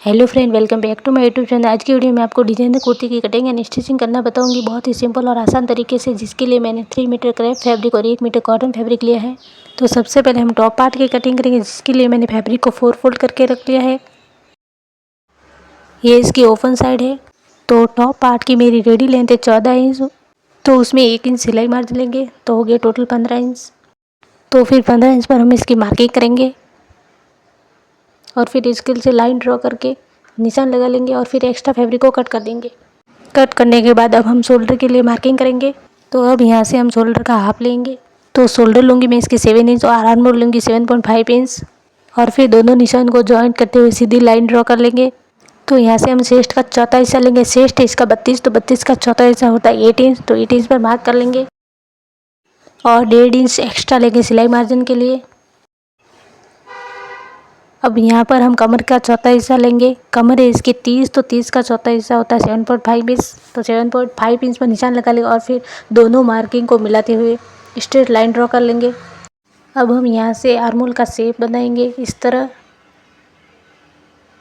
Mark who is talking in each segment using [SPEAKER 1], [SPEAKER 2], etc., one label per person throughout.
[SPEAKER 1] Hello friend, welcome back to my YouTube channel. आज की video में आपको डिजाइनर कुर्ती की कटिंग एंड स्टिचिंग करना बताऊंगी, बहुत ही सिंपल और आसान तरीके से, जिसके लिए मैंने 3 मीटर क्रेप फैब्रिक और 1 मीटर कॉटन फैब्रिक लिया है। तो सबसे पहले हम टॉप पार्ट की कटिंग करेंगे, जिसके लिए मैंने फैब्रिक को 4 फोल्ड करके रख लिया है। ये इसकी ओपन साइड है। तो टॉप पार्ट की मेरी रेडी लेंथ है 14 इंच। तो उसमें 1 इंच सिलाई मार लेंगे, तो हो गया टोटल 15 इंच। तो फिर 15 इंच पर हम इसकी मार्किंग करेंगे और फिर स्केल से लाइन ड्रॉ करके निशान लगा लेंगे और फिर एक्स्ट्रा फैब्रिक को कट कर देंगे। कट करने के बाद अब हम शोल्डर के लिए मार्किंग करेंगे। तो अब यहाँ से हम शोल्डर का हाफ लेंगे। तो शोल्डर लूँगी मैं इसकी 7 इंच और आर्म होल लूँगी 7.5 इंच। और फिर दोनों निशान को जॉइंट करते हुए सीधी लाइन ड्रॉ कर लेंगे। तो यहाँ से हम चेस्ट का चौथा हिस्सा लेंगे। चेस्ट है इसका 32, तो 32 का चौथा हिस्सा होता है 8 इंच। तो 8 इंच पर मार्क कर लेंगे और 1.5 इंच एक्स्ट्रा लेंगे सिलाई मार्जिन के लिए। अब यहाँ पर हम कमर का चौथा हिस्सा लेंगे। कमर है इसकी 30, तो 30 का चौथा हिस्सा होता है 7.5 इंच। तो 7.5 इंच पर निशान लगा लेंगे और फिर दोनों मार्किंग को मिलाते हुए स्ट्रेट लाइन ड्रॉ कर लेंगे। अब हम यहाँ से आर्म होल का शेप बनाएंगे इस तरह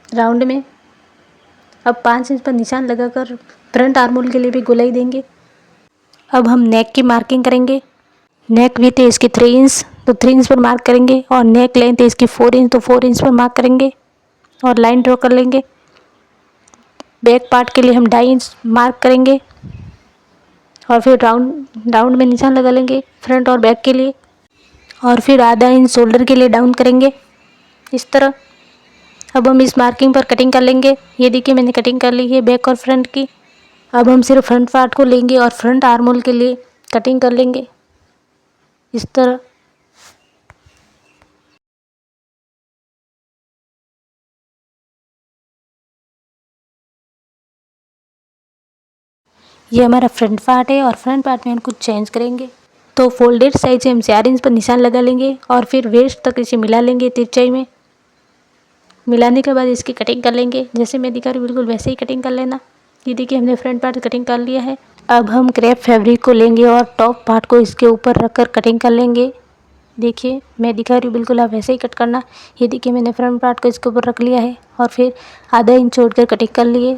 [SPEAKER 1] राउंड में। अब 5 इंच पर निशान लगाकर फ्रंट आर्म होल के लिए भी गोलाई देंगे। अब हम नेक की मार्किंग करेंगे। नेक विथ है इसकी 3 इंच, तो 3 इंच पर मार्क करेंगे। और नेक लेंथ है इसकी 4 इंच, तो 4 इंच पर मार्क करेंगे और लाइन ड्रॉ कर लेंगे। बैक पार्ट के लिए हम 2.5 इंच मार्क करेंगे और फिर राउंड में निशान लगा लेंगे फ्रंट और बैक के लिए। और फिर आधा इंच शोल्डर के लिए डाउन करेंगे इस तरह। अब हम इस मार्किंग पर कटिंग कर लेंगे। ये देखिए मैंने कटिंग कर ली है बैक और फ्रंट की। अब हम सिर्फ फ्रंट पार्ट को लेंगे और फ्रंट आर्म होल के लिए कटिंग कर लेंगे इस तरह। ये हमारा फ्रंट पार्ट है और फ्रंट पार्ट में हम कुछ चेंज करेंगे। तो फोल्डेड साइड से हम 4 इंच पर निशान लगा लेंगे और फिर वेस्ट तक इसे मिला लेंगे तिरछाई में। मिलाने के बाद इसकी कटिंग कर लेंगे, जैसे मैं दिखा रही हूँ बिल्कुल वैसे ही कटिंग कर लेना। ये देखिए हमने फ्रंट पार्ट कटिंग कर लिया है। अब हम क्रेप फैब्रिक को लेंगे और टॉप पार्ट को इसके ऊपर रखकर कटिंग कर लेंगे। देखिए मैं दिखा रही हूँ बिल्कुल आप वैसे ही कट करना। ये देखिए मैंने फ्रंट पार्ट को इसके ऊपर रख लिया है और फिर आधा इंच छोड़कर कटिंग कर लिए।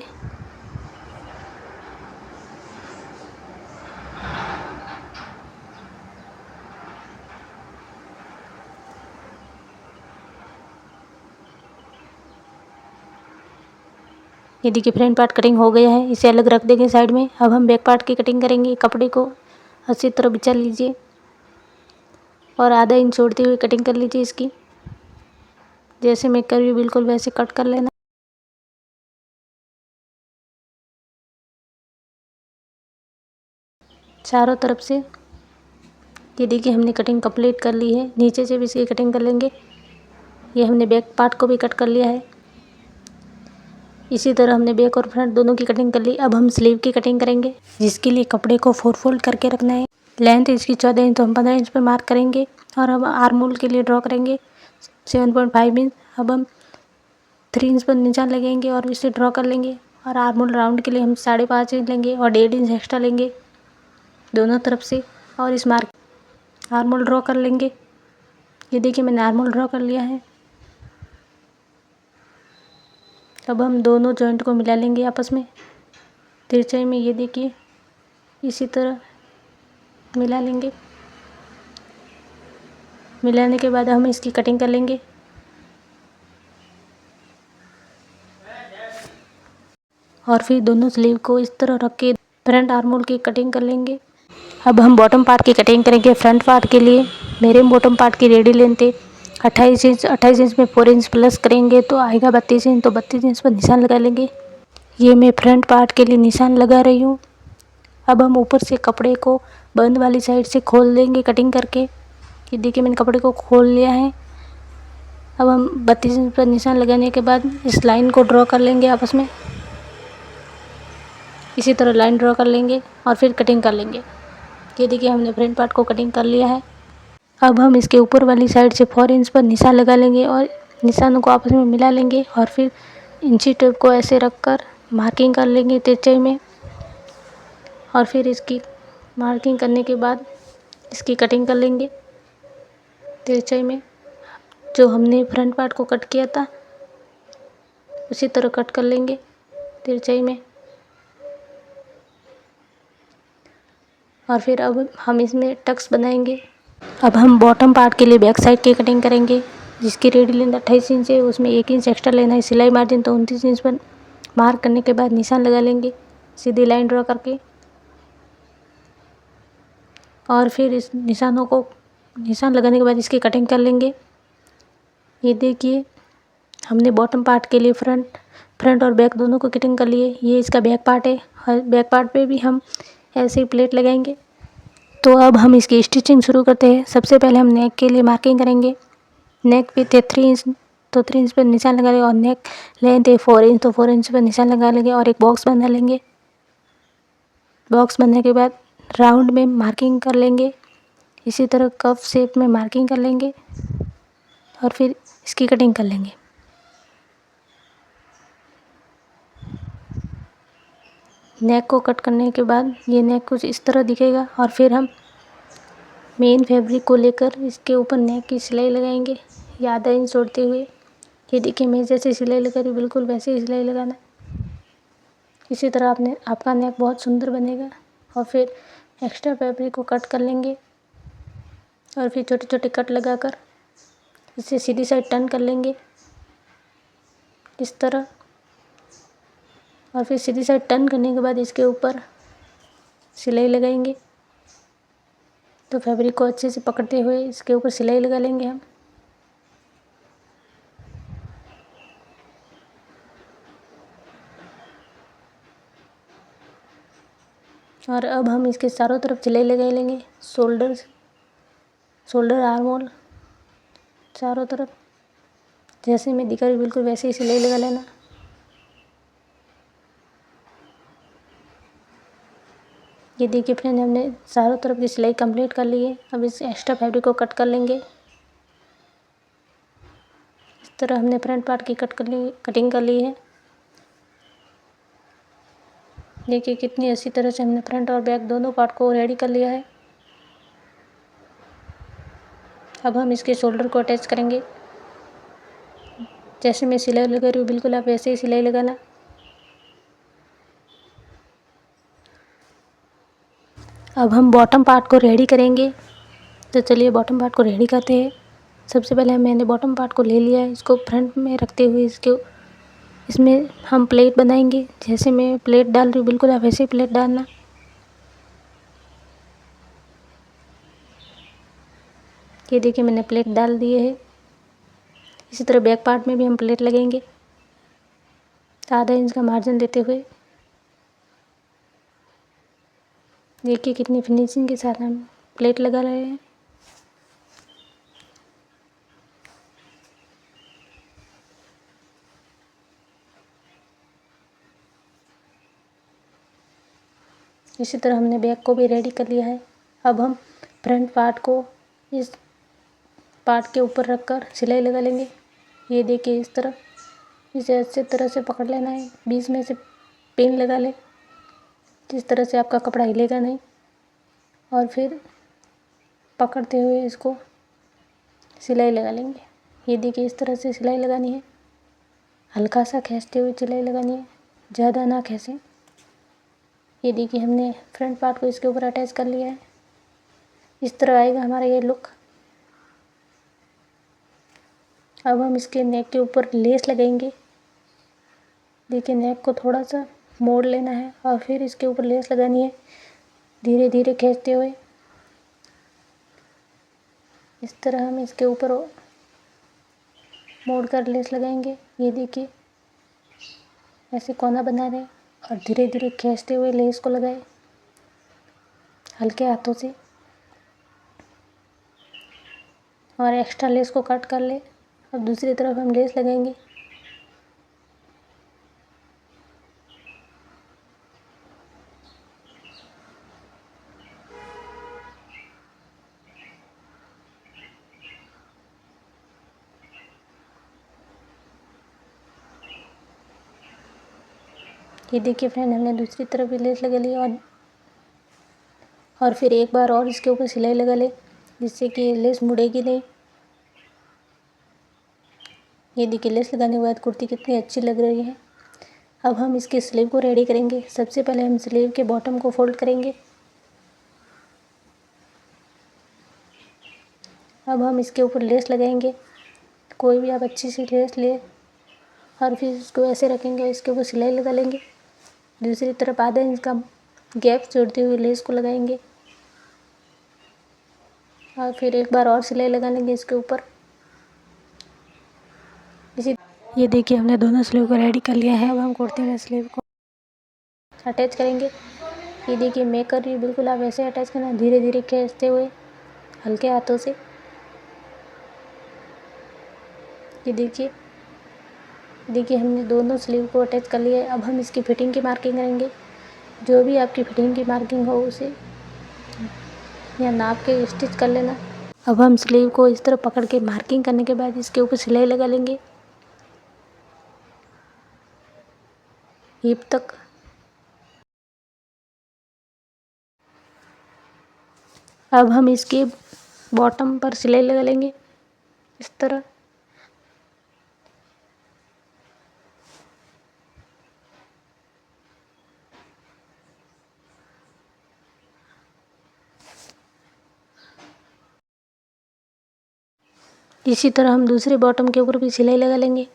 [SPEAKER 1] ये देखिए फ्रंट पार्ट कटिंग हो गया है, इसे अलग रख देंगे साइड में। अब हम बैक पार्ट की कटिंग करेंगे। कपड़े को अच्छी तरह बिछा लीजिए और आधा इंच छोड़ते हुए कटिंग कर लीजिए इसकी। जैसे मैं कर रही हूँ बिल्कुल वैसे कट कर लेना। चारों तरफ से। ये देखिए हमने कटिंग कंप्लीट कर ली है। नीचे से भी इसकी कटिंग कर लेंगे। ये हमने बैक पार्ट को भी कट कर लिया है। इसी तरह हमने बैक और फ्रंट दोनों की कटिंग कर ली। अब हम स्लीव की कटिंग करेंगे, जिसके लिए कपड़े को 4 फोल्ड करके रखना है। लेंथ इसकी 14 इंच, तो हम 15 इंच पर मार्क करेंगे और हम आर्म होल के लिए ड्रॉ करेंगे 7.5 इंच। अब हम 3 इंच पर निशान लगेंगे और इसे ड्रॉ कर लेंगे। और आर्म होल राउंड के लिए हम 5.5 इंच लेंगे और 1.5 इंच एक्स्ट्रा लेंगे दोनों तरफ से और इस मार्क आर्म होल ड्रॉ कर लेंगे। ये देखिए मैंने आर्म होल ड्रॉ कर लिया है। अब हम दोनों जॉइंट को मिला लेंगे आपस में तिरछाई में। ये देखिए इसी तरह मिला लेंगे। मिलाने के बाद हम इसकी कटिंग कर लेंगे। और फिर दोनों स्लीव को इस तरह रख के फ्रंट आर्म होल की कटिंग कर लेंगे। अब हम बॉटम पार्ट की कटिंग करेंगे। फ्रंट पार्ट के लिए मेरे बॉटम पार्ट की रेडी लेंथ है 28 इंच। 28 इंच में 4 इंच प्लस करेंगे तो आएगा 32 इंच। तो 32 इंच पर निशान लगा लेंगे। ये मैं फ्रंट पार्ट के लिए निशान लगा रही हूँ। अब हम ऊपर से कपड़े को बंद वाली साइड से खोल देंगे कटिंग करके। ये देखिए मैंने कपड़े को खोल लिया है। अब हम 32 इंच पर निशान लगाने के बाद इस लाइन को ड्रॉ कर लेंगे आपस में। इसी तरह लाइन ड्रॉ कर लेंगे और फिर कटिंग कर लेंगे। ये देखिए हमने फ्रंट पार्ट को कटिंग कर लिया है। अब हम इसके ऊपर वाली साइड से 4 इंच पर निशान लगा लेंगे और निशानों को आपस में मिला लेंगे और फिर इंची टेप को ऐसे रखकर मार्किंग कर लेंगे तिरछाई में। और फिर इसकी मार्किंग करने के बाद इसकी कटिंग कर लेंगे तिरछाई में, जो हमने फ्रंट पार्ट को कट किया था। उसी तरह कट कर लेंगे तिरछाई में। और फिर अब हम इसमें टक्स बनाएंगे। अब हम बॉटम पार्ट के लिए बैक साइड की कटिंग करेंगे, जिसकी रेडी लेंथ 28 इंच है, उसमें 1 इंच एक्स्ट्रा लेना है। सिलाई मार्जिन तो 29 इंच पर मार्क करने के बाद निशान लगा लेंगे सीधी लाइन ड्रॉ करके। और फिर इस निशान लगाने के बाद इसकी कटिंग कर लेंगे। ये देखिए हमने बॉटम पार्ट के लिए फ्रंट और बैक दोनों को कटिंग कर लिए। ये इसका बैक पार्ट है। हर बैक पार्ट पे भी हम ऐसे ही प्लेट लगाएंगे। तो अब हम इसकी स्टिचिंग शुरू करते हैं। सबसे पहले हम नेक के लिए मार्किंग करेंगे। नेक विथ 3 इंच, तो 3 इंच पर निशान लगा लेंगे। और नेक लेंथ है 4 इंच, तो 4 इंच पर निशान लगा लेंगे और एक बॉक्स बना लेंगे। बॉक्स बनने के बाद राउंड में मार्किंग कर लेंगे। इसी तरह कप शेप में मार्किंग कर लेंगे और फिर इसकी कटिंग कर लेंगे। नेक को कट करने के बाद ये नेक कुछ इस तरह दिखेगा। और फिर हम मेन फैब्रिक को लेकर इसके ऊपर नेक की सिलाई लगाएंगे, ये आधा इंच छोड़ते हुए। ये देखिए मैं जैसे सिलाई लगा रही हूँ बिल्कुल वैसे ही सिलाई लगाना। इसी तरह आपका नेक बहुत सुंदर बनेगा। और फिर एक्स्ट्रा फैब्रिक को कट कर लेंगे और फिर छोटे छोटे कट लगाकर इसे सीधी साइड टर्न कर लेंगे इस तरह। और फिर सीधी साइड टर्न करने के बाद इसके ऊपर सिलाई लगाएंगे। तो फैब्रिक को अच्छे से पकड़ते हुए इसके ऊपर सिलाई लगा लेंगे हम। और अब हम इसके चारों तरफ सिलाई लगा लेंगे। शोल्डर आर्म होल चारों तरफ जैसे मैं दिखा रही हूँ बिल्कुल वैसे ही सिलाई लगा लेना। ये देखिए फ्रेंड हमने चारों तरफ की सिलाई कंप्लीट कर ली है। अब इस एक्स्ट्रा फैब्रिक को कट कर लेंगे। इस तरह हमने फ्रंट पार्ट की कटिंग कर ली है। देखिए कितनी अच्छी तरह से हमने फ्रंट और बैक दोनों पार्ट को रेडी कर लिया है। अब हम इसके शोल्डर को अटैच करेंगे। जैसे मैं सिलाई लगा रही हूँ बिल्कुल आप वैसे ही सिलाई लगाना। अब हम बॉटम पार्ट को रेडी करेंगे। तो चलिए बॉटम पार्ट को रेडी करते हैं। सबसे पहले मैंने बॉटम पार्ट को ले लिया है। इसको फ्रंट में रखते हुए इसमें हम प्लेट बनाएंगे। जैसे मैं प्लेट डाल रही हूँ बिल्कुल आप वैसे ही प्लेट डालना। ये देखिए मैंने प्लेट डाल दिए है। इसी तरह बैक पार्ट में भी हम प्लेट लगेंगे आधा इंच का मार्जिन देते हुए। देखिए कितनी फिनिशिंग के साथ हम प्लेट लगा रहे हैं। इसी तरह हमने बैक को भी रेडी कर लिया है। अब हम फ्रंट पार्ट को इस पार्ट के ऊपर रखकर सिलाई लगा लेंगे। ये देखिए इस तरह इसे अच्छे तरह से पकड़ लेना है। बीच में से पिन लगा ले जिस तरह से आपका कपड़ा हिलेगा नहीं। और फिर पकड़ते हुए इसको सिलाई लगा लेंगे। ये देखिए इस तरह से सिलाई लगानी है। हल्का सा खींचते हुए सिलाई लगानी है, ज़्यादा ना खींचें। ये देखिए हमने फ्रंट पार्ट को इसके ऊपर अटैच कर लिया है। इस तरह आएगा हमारा ये लुक। अब हम इसके नेक के ऊपर लेस लगाएंगे। देखिए नेक को थोड़ा सा मोड़ लेना है और फिर इसके ऊपर लेस लगानी है धीरे धीरे खींचते हुए। इस तरह हम इसके ऊपर मोड़ कर लेस लगाएंगे। ये देखिए ऐसे कोना बना रहे और धीरे धीरे खींचते हुए लेस को लगाए हल्के हाथों से। और एक्स्ट्रा लेस को कट कर ले। अब दूसरी तरफ हम लेस लगाएंगे। ये देखिए फ्रेंड हमने दूसरी तरफ भी लेस लगा ली और फिर एक बार और इसके ऊपर सिलाई लगा ले जिससे कि लेस मुड़ेगी नहीं। ये देखिए लेस लगाने के बाद कुर्ती कितनी अच्छी लग रही है। अब हम इसके स्लीव को रेडी करेंगे। सबसे पहले हम स्लीव के बॉटम को फोल्ड करेंगे। अब हम इसके ऊपर लेस लगाएंगे। कोई भी आप अच्छी सी लेस ले और फिर इसको ऐसे रखेंगे, इसके ऊपर सिलाई लगा लेंगे। दूसरी तरफ आधा इंच का गैप छोड़ते हुए लेस को लगाएंगे और फिर एक बार और सिलाई लगा लेंगे इसके ऊपर। इसी ये देखिए हमने दोनों स्लीव को रेडी कर लिया है। अब हम कुर्ती में स्लीव को अटैच करेंगे। ये देखिए मैं कर रही हूँ, बिल्कुल आप ऐसे अटैच करना, धीरे धीरे खींचते हुए हल्के हाथों से। ये देखिए हमने दोनों स्लीव को अटैच कर लिया है। अब हम इसकी फिटिंग की मार्किंग करेंगे। जो भी आपकी फिटिंग की मार्किंग हो उसे या नाप के स्टिच कर लेना। अब हम स्लीव को इस तरह पकड़ के मार्किंग करने के बाद इसके ऊपर सिलाई लगा लेंगे हिप तक। अब हम इसके बॉटम पर सिलाई लगा लेंगे इस तरह। इसी तरह हम दूसरे बॉटम के ऊपर भी सिलाई लगा लेंगे।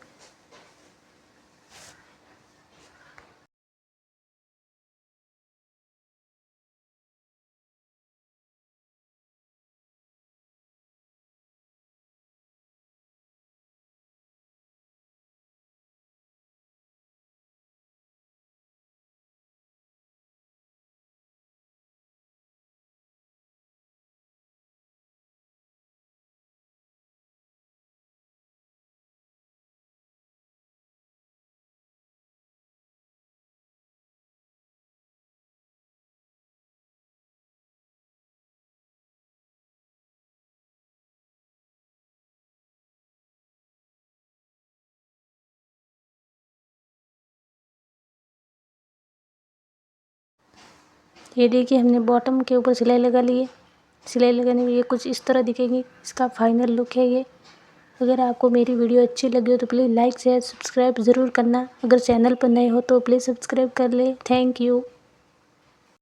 [SPEAKER 1] ये देखिए हमने बॉटम के ऊपर सिलाई लगा ली है। सिलाई लगाने में ये कुछ इस तरह दिखेगी। इसका फाइनल लुक है ये। अगर आपको मेरी वीडियो अच्छी लगी हो तो प्लीज़ लाइक शेयर सब्सक्राइब ज़रूर करना। अगर चैनल पर नए हो तो प्लीज़ सब्सक्राइब कर ले। Thank you.